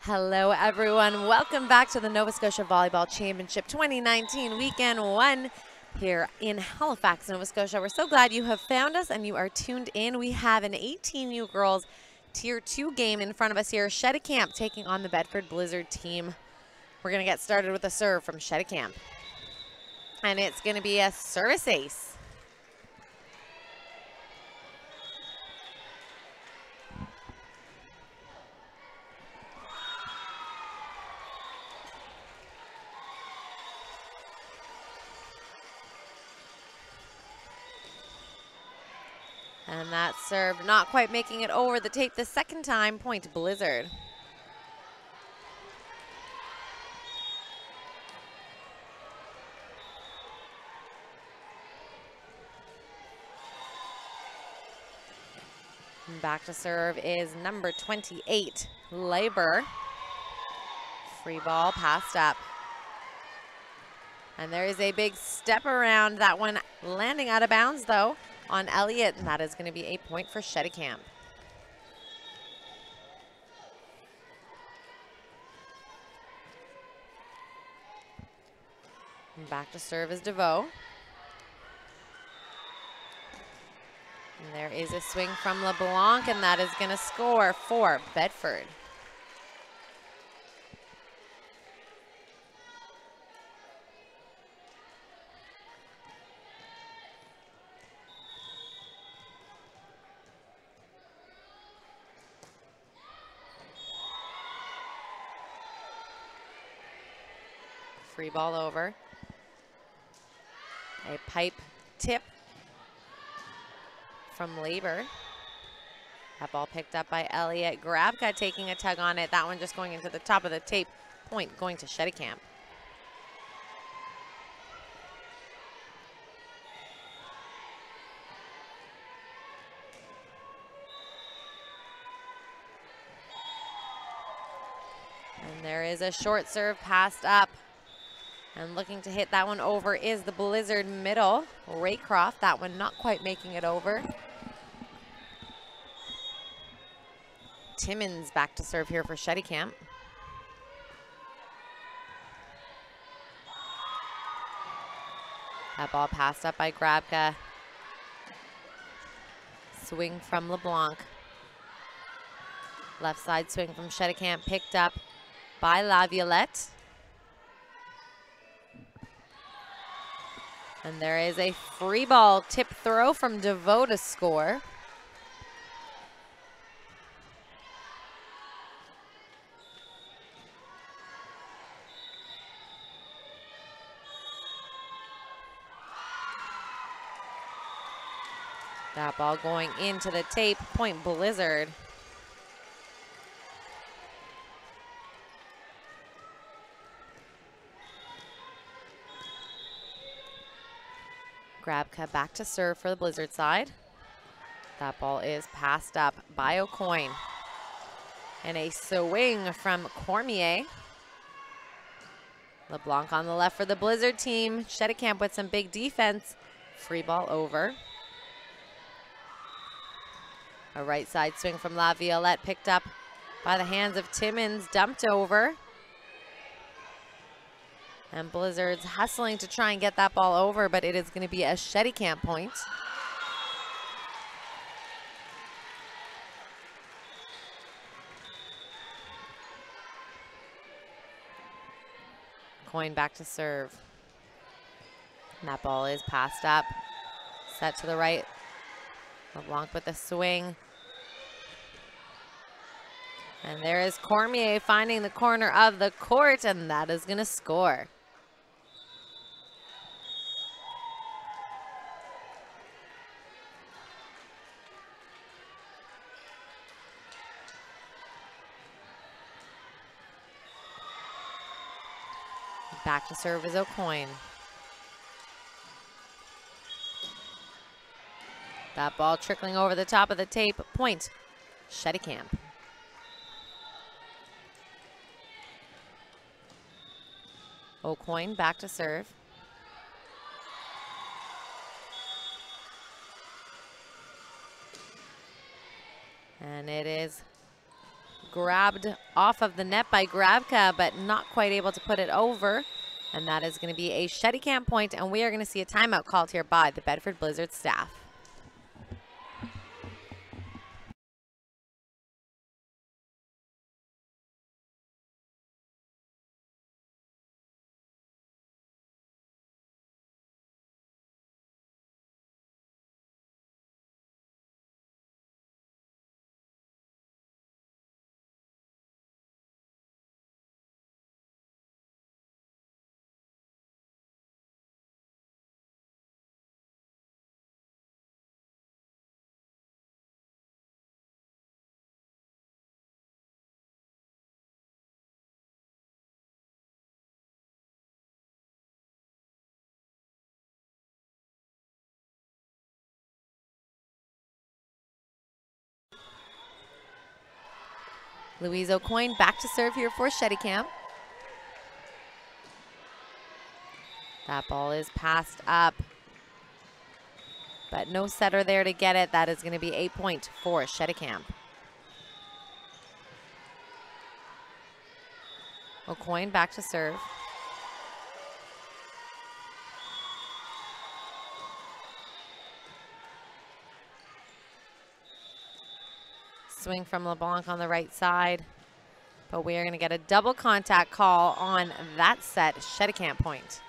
Hello, everyone. Welcome back to the Nova Scotia Volleyball Championship 2019 Weekend 1 here in Halifax, Nova Scotia. We're so glad you have found us and you are tuned in. We have an 18U girls Tier 2 game in front of us here. Cheticamp taking on the Bedford Blizzard team. We're going to get started with a serve from Cheticamp. And it's going to be a service ace. And that serve not quite making it over the tape the second time, point Blizzard. And back to serve is number 28, Labor. Free ball passed up. And there is a big step around, that one landing out of bounds though on Elliott, and that is going to be a point for Cheticamp. And back to serve is DeVoe. And there is a swing from LeBlanc, and that is going to score for Bedford. Free ball over. A pipe tip from Labor. That ball picked up by Elliott. Grabka taking a tug on it. That one just going into the top of the tape. Point going to Cheticamp. And there is a short serve passed up. And looking to hit that one over is the Blizzard middle, Raycroft. That one not quite making it over. Timmins back to serve here for Cheticamp. That ball passed up by Grabka. Swing from LeBlanc. Left side swing from Cheticamp picked up by Laviolette. And there is a free ball tip throw from DeVoe to score. That ball going into the tape, point Blizzard. Grabka back to serve for the Blizzard side. That ball is passed up by O'Coin. And a swing from Cormier. LeBlanc on the left for the Blizzard team. Cheticamp with some big defense. Free ball over. A right side swing from Laviolette picked up by the hands of Timmins, dumped over. And Blizzard's hustling to try and get that ball over, but it is going to be a Cheticamp point. Coin back to serve. And that ball is passed up. Set to the right. LeBlanc with a swing. And there is Cormier finding the corner of the court, and that is going to score. Back to serve is O'Coin. That ball trickling over the top of the tape. Point, Cheticamp. O'Coin back to serve. And it is grabbed off of the net by Grabka, but not quite able to put it over. And that is going to be a Cheticamp point, and we are going to see a timeout called here by the Bedford Blizzard staff. Louise O'Coin back to serve here for Cheticamp. That ball is passed up, but no setter there to get it. That is going to be a point for Cheticamp. O'Coin back to serve. Swing from LeBlanc on the right side, but we are going to get a double contact call on that set. Cheticamp point.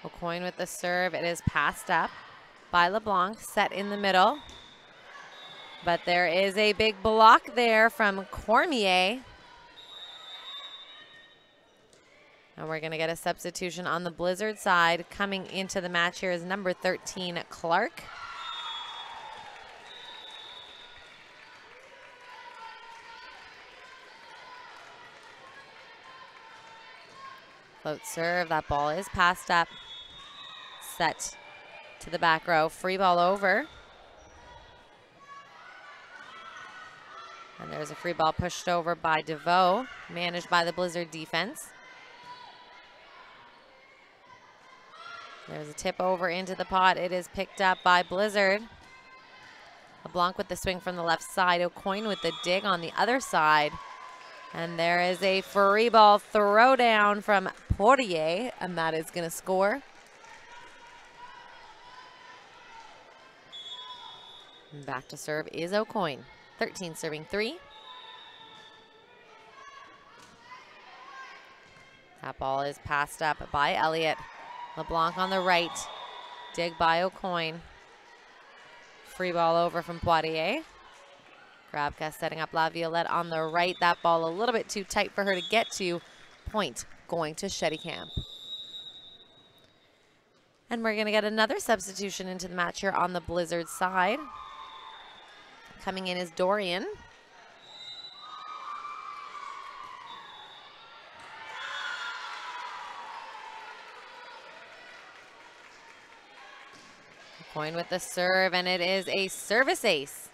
O'Coin with the serve. It is passed up by LeBlanc, set in the middle. But there is a big block there from Cormier. And we're going to get a substitution on the Blizzard side. Coming into the match here is number 13, Clark. Float serve. That ball is passed up. Set to the back row. Free ball over. And there's a free ball pushed over by DeVoe, managed by the Blizzard defense. There's a tip over into the pot. It is picked up by Blizzard. LeBlanc with the swing from the left side. O'Coin with the dig on the other side. And there is a free ball throwdown from Poirier, and that is going to score. And back to serve is O'Coin. 13 serving 3. That ball is passed up by Elliott. LeBlanc on the right. Dig by O'Coin. Free ball over from Poirier. Grabka setting up Laviolette on the right. That ball a little bit too tight for her to get to. Point going to Cheticamp. And we're going to get another substitution into the match here on the Blizzard side. Coming in is Dorian. Coin with the serve, and it is a service ace.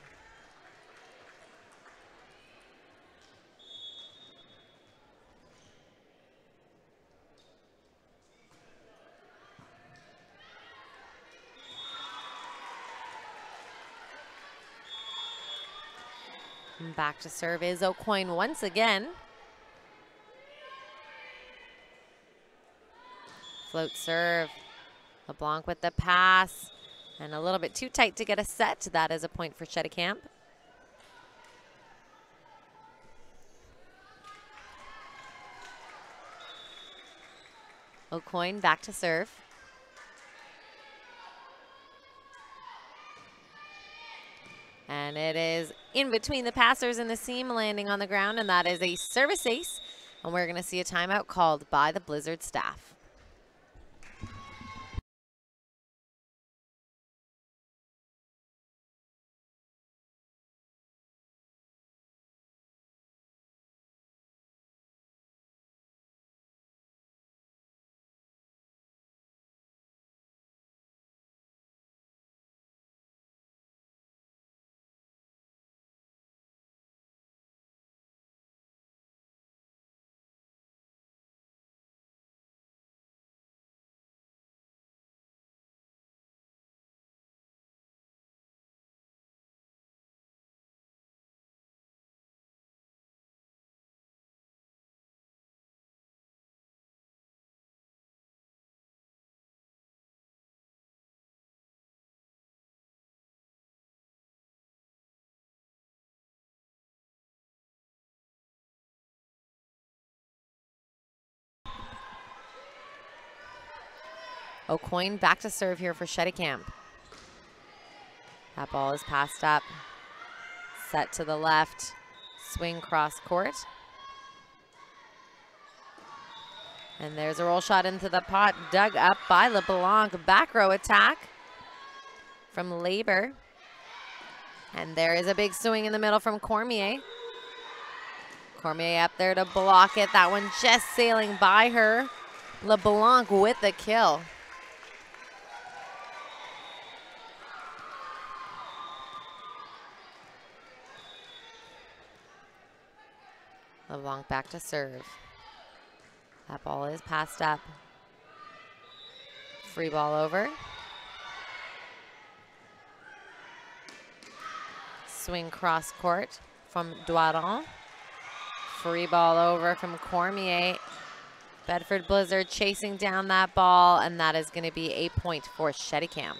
And back to serve is O'Coin once again. Float serve. LeBlanc with the pass. And a little bit too tight to get a set. That is a point for Cheticamp. O'Coin back to serve. And it is in between the passers and the seam, landing on the ground, and that is a service ace. And we're going to see a timeout called by the Blizzard staff. O'Coin back to serve here for Cheticamp. That ball is passed up. Set to the left. Swing cross court. And there's a roll shot into the pot, dug up by LeBlanc. Back row attack from Labor. And there is a big swing in the middle from Cormier. Cormier up there to block it. That one just sailing by her. LeBlanc with the kill. LeBlanc back to serve. That ball is passed up. Free ball over. Swing cross court from Doiron. Free ball over from Cormier. Bedford Blizzard chasing down that ball, and that is going to be a point for Cheticamp.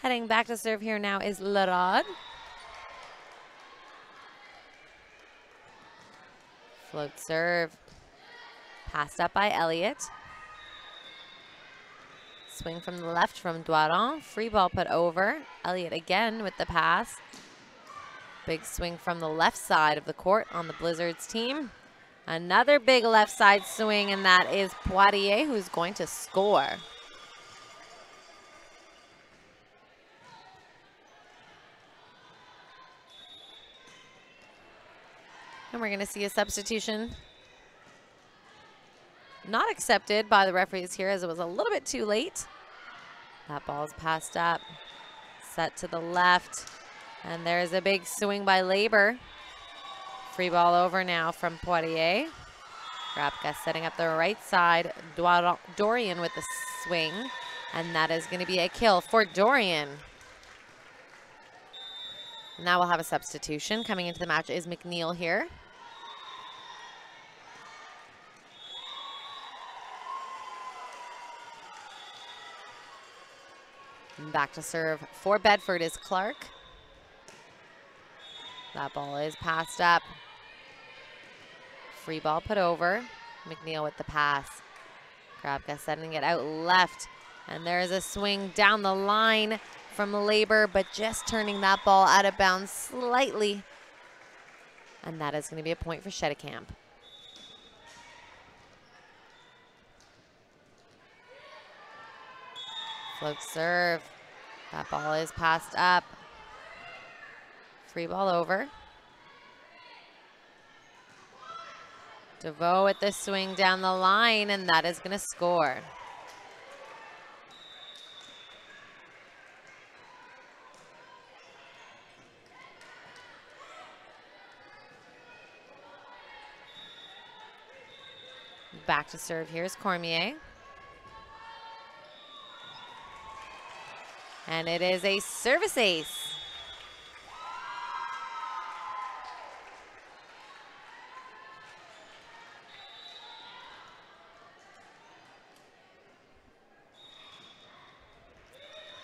Heading back to serve here now is Lerod. Float serve. Passed up by Elliott. Swing from the left from Doiron. Free ball put over. Elliott again with the pass. Big swing from the left side of the court on the Blizzards team. Another big left side swing, and that is Poitier who's going to score. And we're going to see a substitution not accepted by the referees here, as it was a little bit too late. That ball is passed up, set to the left, and there's a big swing by Labor. Free ball over now from Poitier. Grabka setting up the right side. Dorian with the swing, and that is going to be a kill for Dorian. Now we'll have a substitution. Coming into the match is McNeil here. Back to serve for Bedford is Clark. That ball is passed up. Free ball put over. McNeil with the pass. Grabka sending it out left. And there is a swing down the line from Labor, but just turning that ball out of bounds slightly. And that is going to be a point for Cheticamp. Float serve. That ball is passed up. Free ball over. DeVoe with the swing down the line, and that is going to score. Back to serve, here's Cormier. And it is a service ace.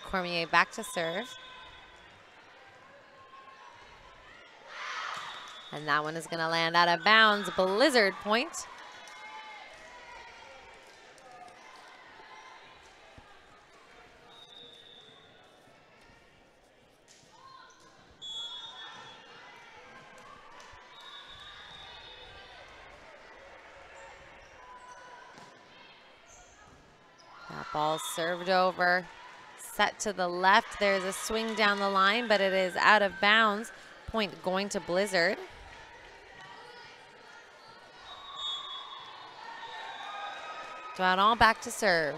Cormier back to serve. And that one is going to land out of bounds. Blizzard point. That ball served over. Set to the left. There's a swing down the line, but it is out of bounds. Point going to Blizzard. Doiron back to serve.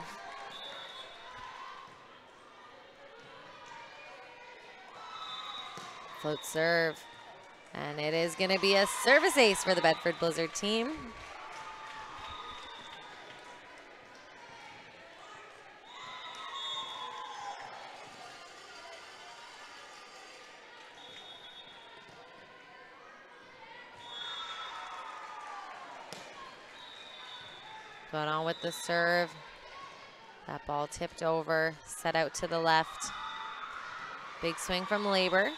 Float serve. And it is going to be a service ace for the Bedford Blizzard team. Doiron with the serve. That ball tipped over, set out to the left. Big swing from Labor.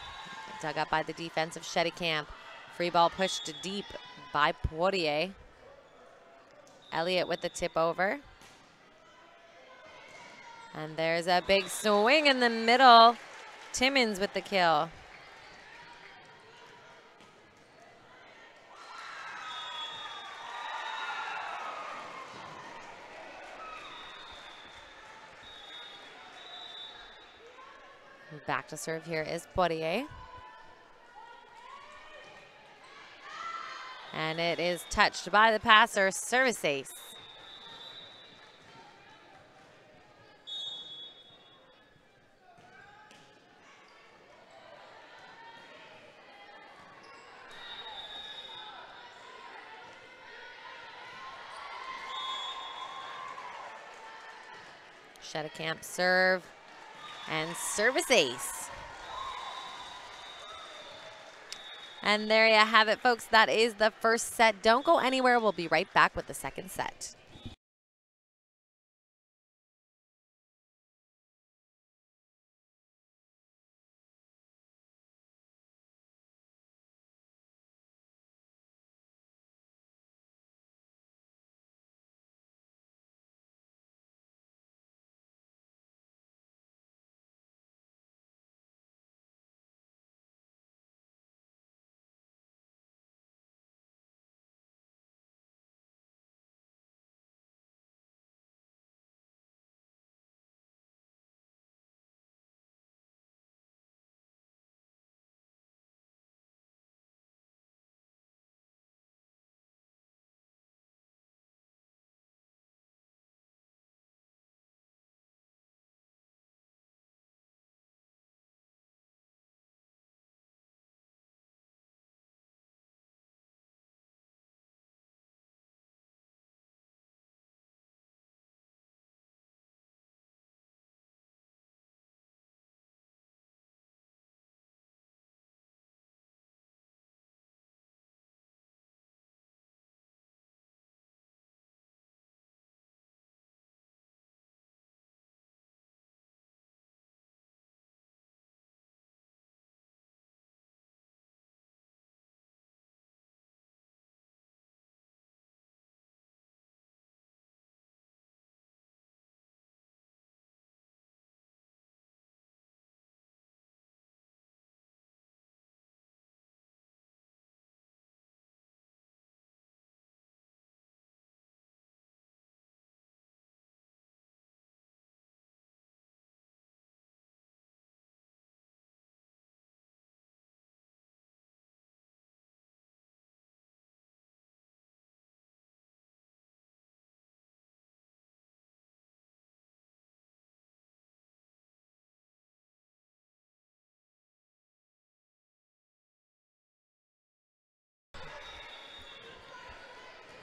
Dug up by the defense of Cheticamp. Free ball pushed deep by Poirier. Elliott with the tip over. And there's a big swing in the middle. Timmins with the kill. Back to serve here is Poirier. And it is touched by the passer, service ace. Cheticamp serve and service ace. And there you have it, folks. That is the first set. Don't go anywhere. We'll be right back with the second set.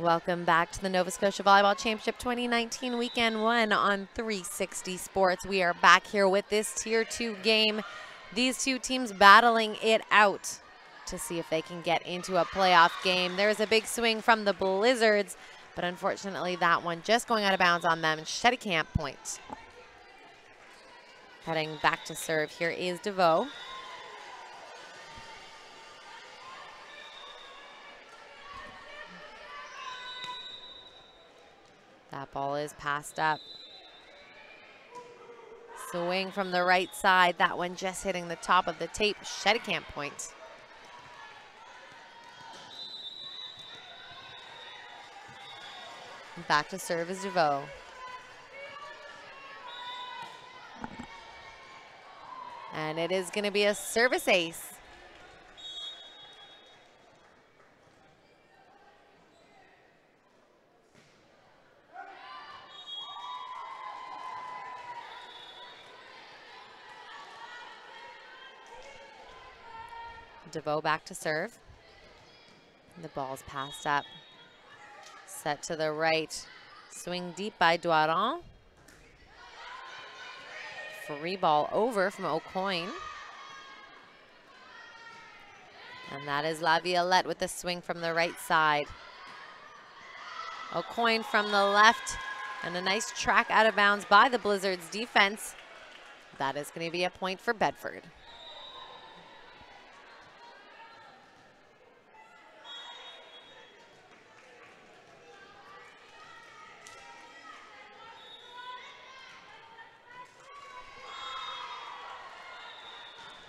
Welcome back to the Nova Scotia Volleyball Championship 2019 Weekend 1 on 360 Sports. We are back here with this Tier 2 game. These two teams battling it out to see if they can get into a playoff game. There's a big swing from the Blizzards, but unfortunately that one just going out of bounds on them. Cheticamp point. Heading back to serve here is DeVoe. That ball is passed up. Swing from the right side. That one just hitting the top of the tape. Cheticamp point. Back to serve is DeVoe. And it is going to be a service ace. DeVoe back to serve. The ball's passed up. Set to the right. Swing deep by Doiron. Free ball over from Aucoin. And that is Laviolette with the swing from the right side. Aucoin from the left. And a nice track out of bounds by the Blizzards defense. That is going to be a point for Bedford.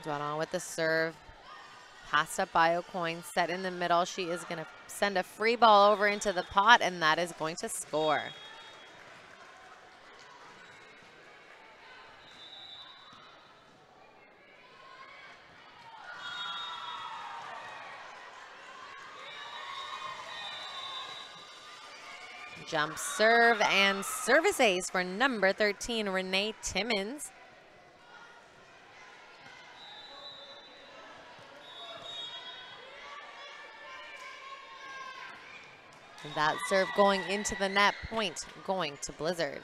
Dwellon with the serve. Passed up by O'Coin, set in the middle. She is going to send a free ball over into the pot, and that is going to score. Jump serve and service ace for number 13, Renee Timmins. That serve going into the net, point going to Blizzard.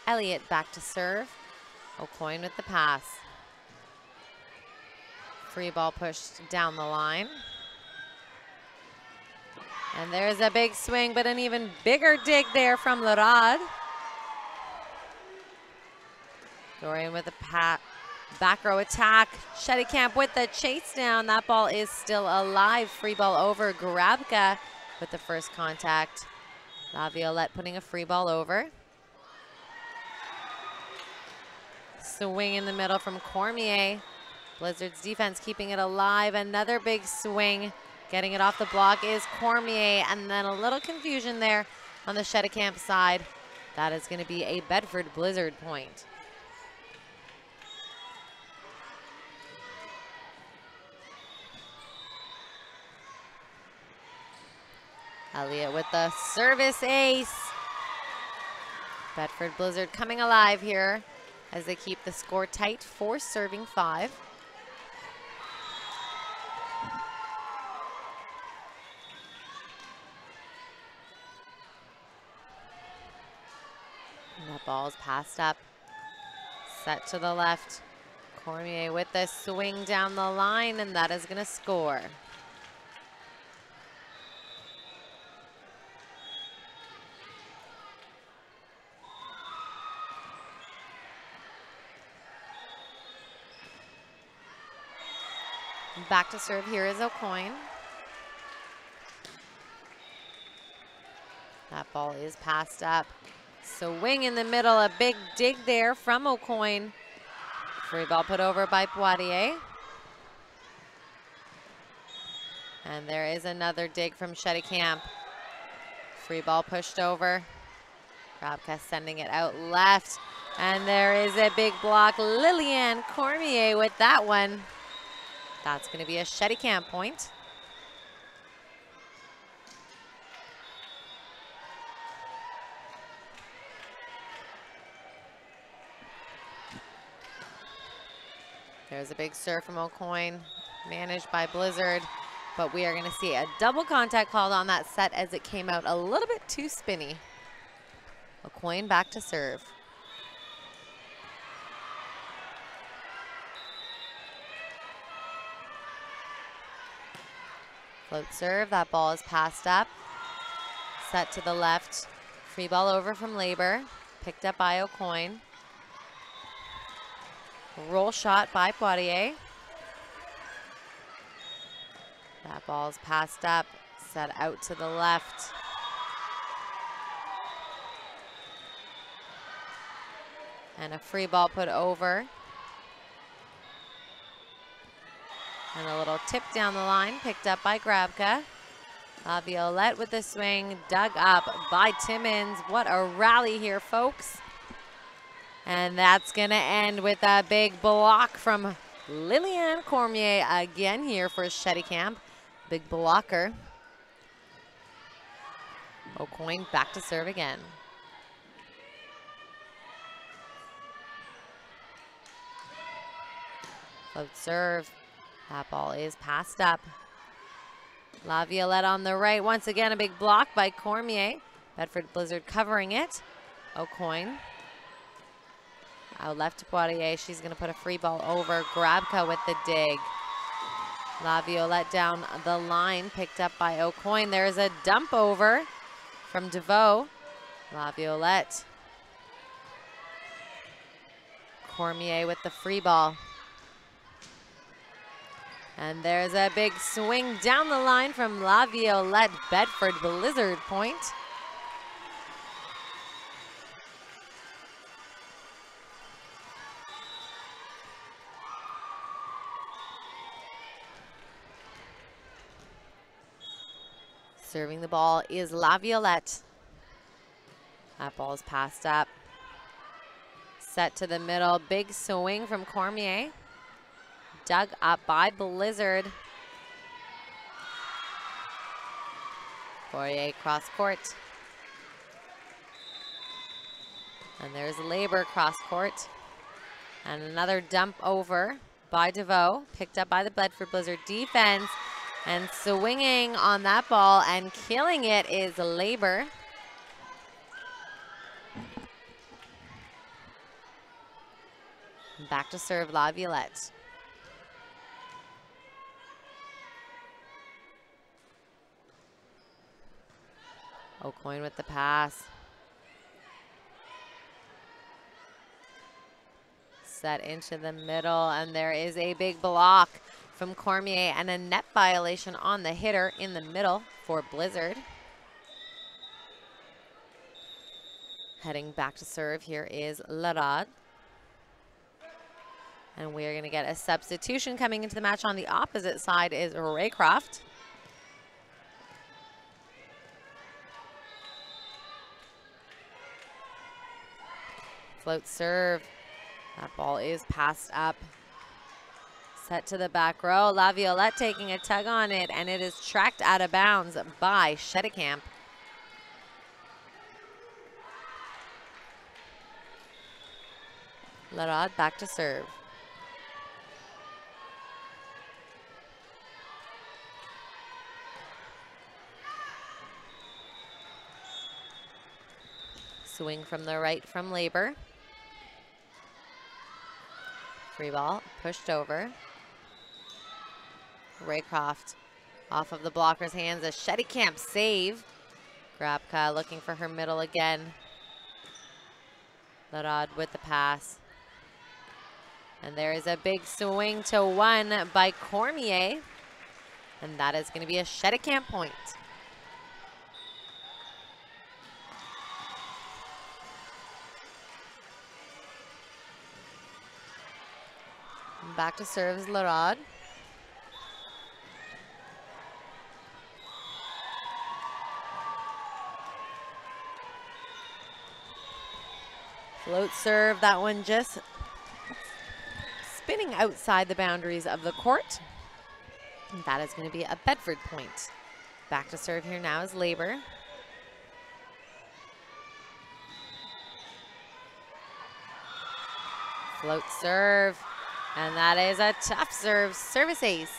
Elliott back to serve. O'Coin with the pass. Free ball pushed down the line. And there's a big swing, but an even bigger dig there from Lorad. Dorian with a back row attack. Cheticamp with the chase down. That ball is still alive. Free ball over. Grabka with the first contact. Laviolette putting a free ball over. Swing in the middle from Cormier. Blizzard's defense keeping it alive. Another big swing. Getting it off the block is Cormier. And then a little confusion there on the Cheticamp side. That is going to be a Bedford Blizzard point. Elliott with the service ace. Bedford Blizzard coming alive here as they keep the score tight, 4 serving 5. And that ball is passed up. Set to the left. Cormier with the swing down the line, and that is going to score. Back to serve here is O'Coin. That ball is passed up. Swing in the middle, a big dig there from O'Coin. Free ball put over by Poitier. And there is another dig from Cheticamp. Free ball pushed over. Grabka sending it out left. And there is a big block. Lillian Cormier with that one. That's going to be a Cheticamp point. There's a big serve from O'Coin, managed by Blizzard, but we are going to see a double contact called on that set as it came out a little bit too spinny. O'Coin back to serve. Float serve, that ball is passed up. Set to the left. Free ball over from Labor. Picked up by O'Coin. Roll shot by Poitier. That ball is passed up. Set out to the left. And a free ball put over. And a little tip down the line, picked up by Grabka. Laviolette with the swing, dug up by Timmins. What a rally here, folks. And that's gonna end with a big block from Lillian Cormier again here for Cheticamp. Big blocker. O'Coin back to serve again. Float serve. That ball is passed up. Laviolette on the right. Once again, a big block by Cormier. Bedford Blizzard covering it. O'Coin. Out left to Poitier. She's going to put a free ball over. Grabka with the dig. Laviolette down the line. Picked up by O'Coin. There's a dump over from DeVoe. Laviolette. Cormier with the free ball. And there's a big swing down the line from La Violette. Bedford Blizzard point. Serving the ball is La Violette. That ball is passed up. Set to the middle. Big swing from Cormier. Dug up by Blizzard. Poirier cross court. And there's Labor cross court. And another dump over by DeVoe. Picked up by the Bedford Blizzard defense. And swinging on that ball and killing it is Labor. Back to serve La Violette. O'Coin with the pass. Set into the middle, and there is a big block from Cormier and a net violation on the hitter in the middle for Blizzard. Heading back to serve, here is Larad. And we're going to get a substitution coming into the match. On the opposite side is Raycroft. Float serve. That ball is passed up. Set to the back row. La Violette taking a tug on it, and it is tracked out of bounds by Cheticamp. Larad back to serve. Swing from the right from Labor. Free ball, pushed over. Raycroft off of the blocker's hands. A Cheticamp save. Grabka looking for her middle again. Larad with the pass. And there is a big swing to one by Cormier. And that is going to be a Cheticamp point. Back to serve is Larad. Float serve, that one just spinning outside the boundaries of the court. And that is going to be a Bedford point. Back to serve here now is Labor. Float serve. And that is a tough serve, service ace.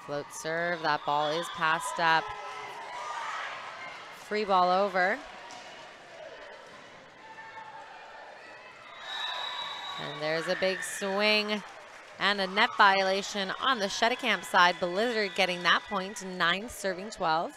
Float serve, that ball is passed up. Free ball over. And there's a big swing. And a net violation on the Cheticamp side. Blizzard getting that point, 9 serving 12.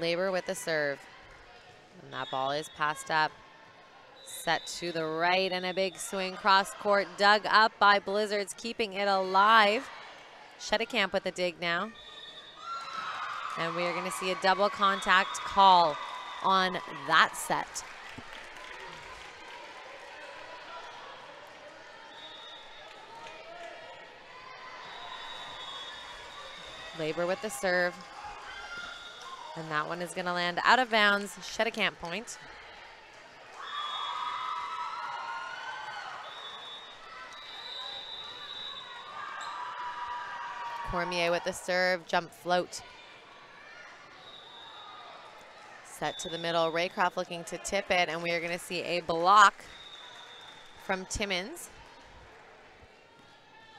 Labor with the serve. And that ball is passed up. Set to the right, and a big swing cross court, dug up by Blizzards, keeping it alive. Cheticamp with the dig now. And we are going to see a double contact call on that set. Labor with the serve. And that one is going to land out of bounds. Cheticamp point. Cormier with the serve, jump float. Set to the middle, Raycroft looking to tip it, and we are going to see a block from Timmins.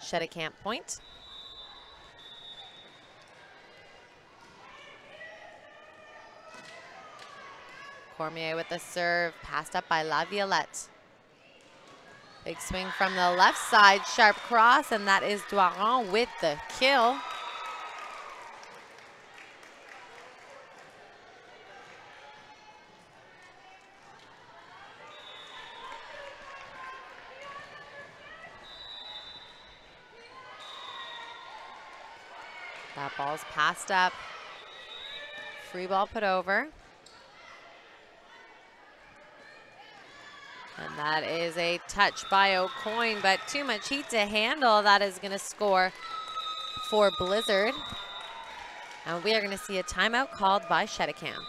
Cheticamp point. Cormier with the serve, passed up by La Violette. Big swing from the left side, sharp cross, and that is Doiron with the kill. That ball's passed up. Free ball put over. And that is a touch by O'Coin, but too much heat to handle. That is going to score for Blizzard. And we are going to see a timeout called by Cheticamp.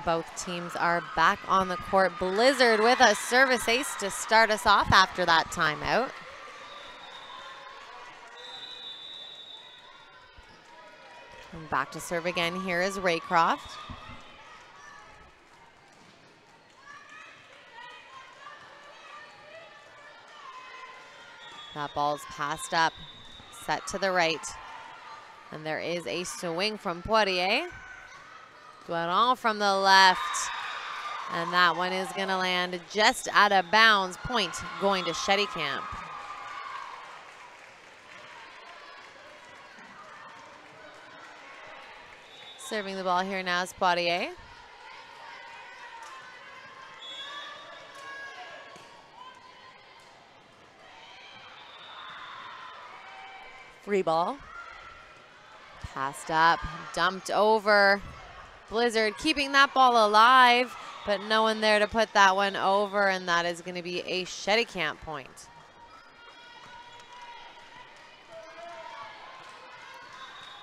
Both teams are back on the court. Blizzard with a service ace to start us off after that timeout. And back to serve again here is Raycroft. That ball's passed up, set to the right. And there is a swing from Poirier. Doiron from the left. And that one is going to land just out of bounds. Point going to Cheticamp. Serving the ball here now is Poirier. Free ball. Passed up, dumped over. Blizzard keeping that ball alive, but no one there to put that one over, and that is going to be a Cheticamp point.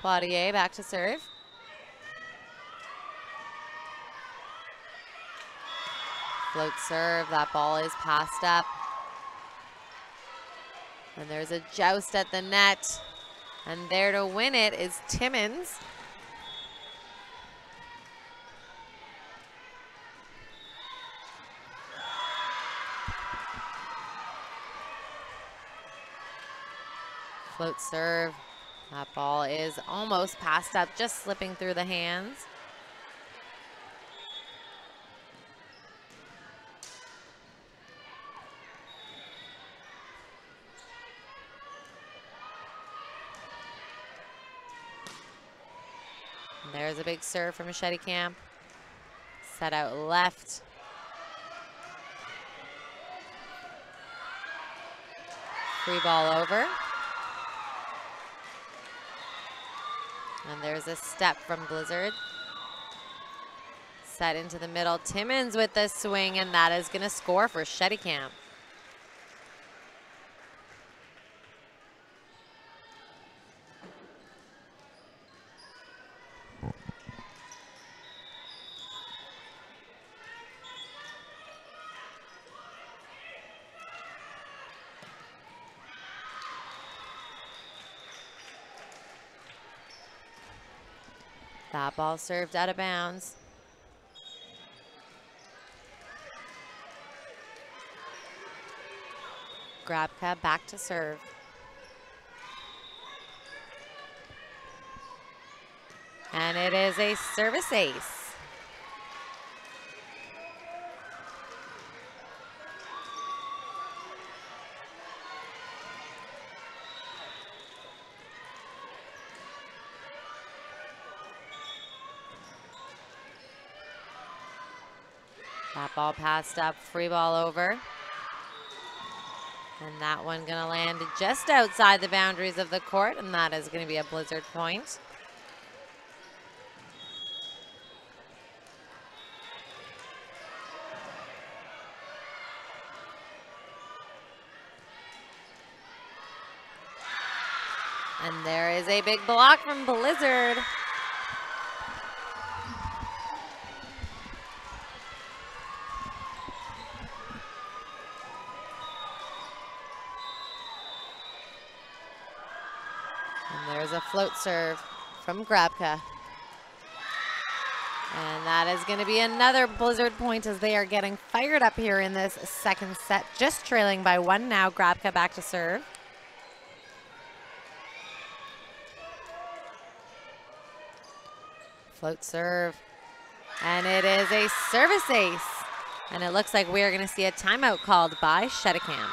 Poirier back to serve. Float serve, that ball is passed up. And there's a joust at the net. And there to win it is Timmins. Float serve. That ball is almost passed up, just slipping through the hands. And there's a big serve from Cheticamp. Set out left. Free ball over. And there's a step from Blizzard. Set into the middle. Timmins with the swing, and that is going to score for Cheticamp. That ball served out of bounds. Grabka back to serve. And it is a service ace. That ball passed up, free ball over. And that one gonna land just outside the boundaries of the court, and that is gonna be a Blizzard point. And there is a big block from Blizzard. And there's a float serve from Grabka. And that is going to be another Blizzard point as they are getting fired up here in this second set. Just trailing by 1 now. Grabka back to serve. Float serve. And it is a service ace. And it looks like we are going to see a timeout called by Cheticamp.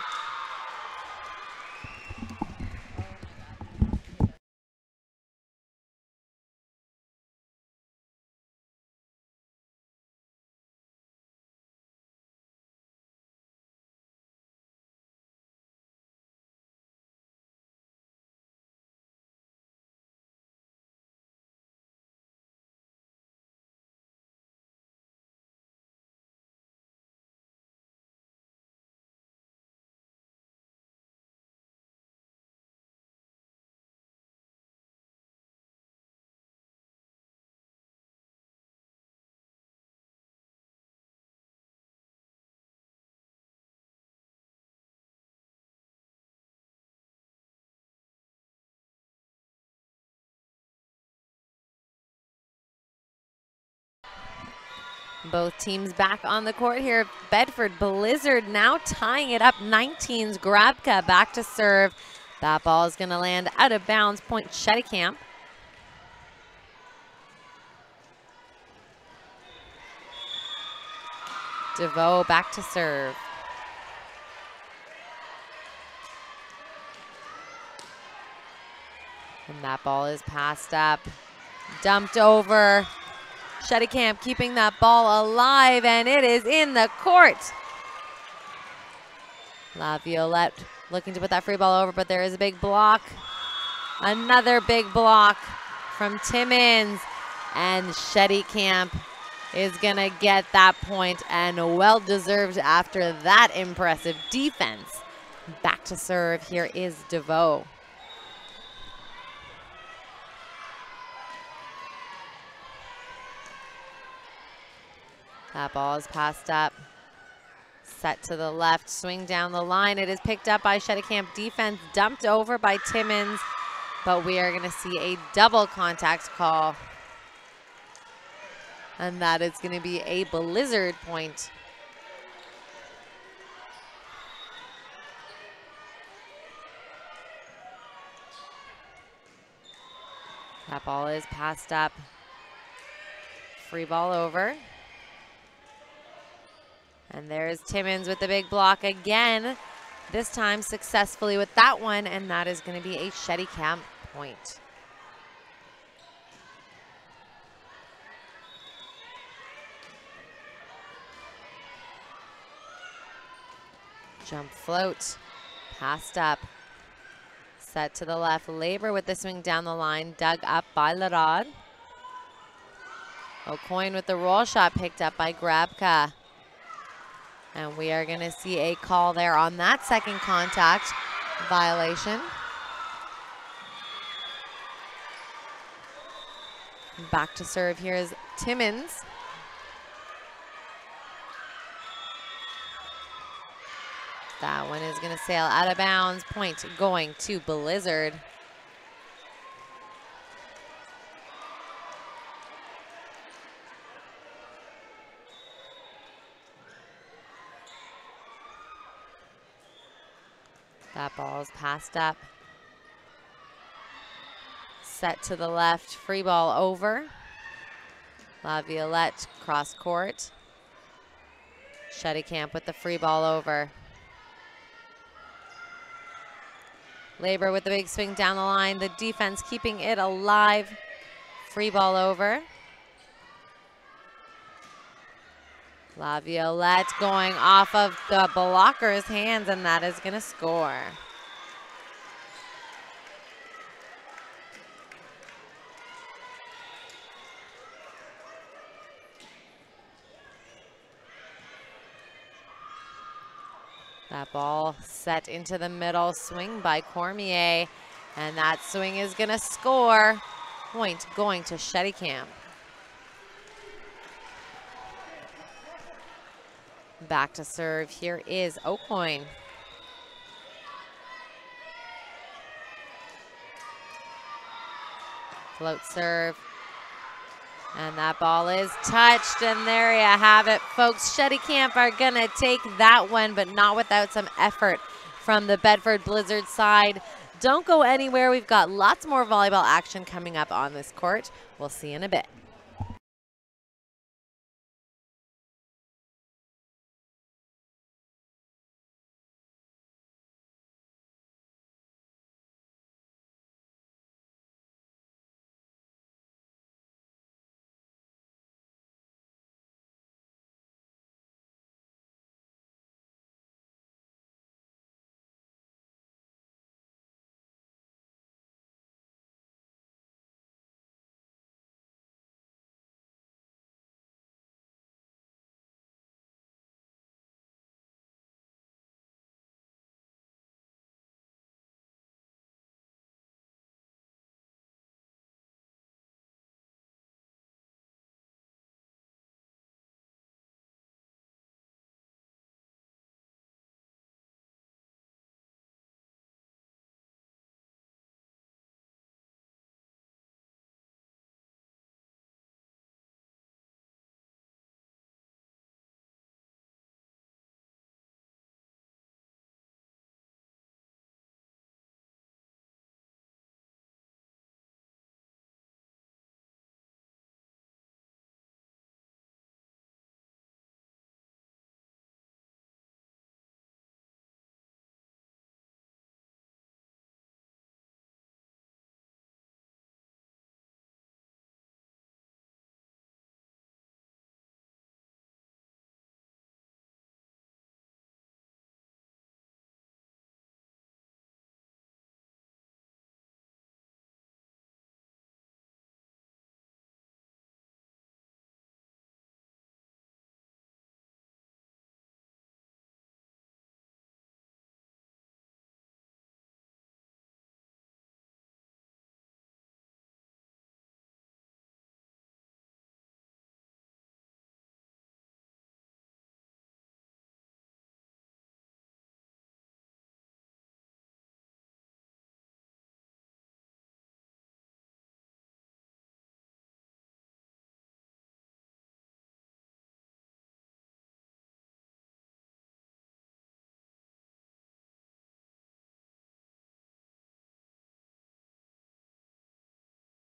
Both teams back on the court here. Bedford Blizzard now tying it up. 19's Grabka back to serve. That ball is going to land out of bounds. Point Cheticamp. DeVoe back to serve. And that ball is passed up. Dumped over. Cheticamp keeping that ball alive, and it is in the court. La Violette looking to put that free ball over, but there is a big block. Another big block from Timmins, and Cheticamp is gonna get that point, and well deserved after that impressive defense. Back to serve, here is DeVoe. That ball is passed up. Set to the left, swing down the line. It is picked up by Cheticamp defense, dumped over by Timmins, but we are gonna see a double contact call. And that is gonna be a Blizzard point. That ball is passed up. Free ball over. And there's Timmins with the big block again, this time successfully with that one, and that is going to be a Cheticamp point. Jump float, passed up. Set to the left, Labor with the swing down the line, dug up by Lerod. O'Coin with the roll shot picked up by Grabka. And we are going to see a call there on that second contact violation. Back to serve here is Timmins. That one is going to sail out of bounds. Point going to Blizzard. That ball is passed up. set to the left, free ball over. Laviolette cross court. Cheticamp with the free ball over. Labor with the big swing down the line. The defense keeping it alive. Free ball over. Laviolette going off of the blocker's hands, and that is going to score. That ball set into the middle, swing by Cormier, and that swing is going to score. Point going to Cheticamp. Back to serve, here is Aucoin. Float serve. And that ball is touched, and there you have it, folks. Cheticamp are gonna take that one, but not without some effort from the Bedford Blizzard side. Don't go anywhere. We've got lots more volleyball action coming up on this court. We'll see you in a bit.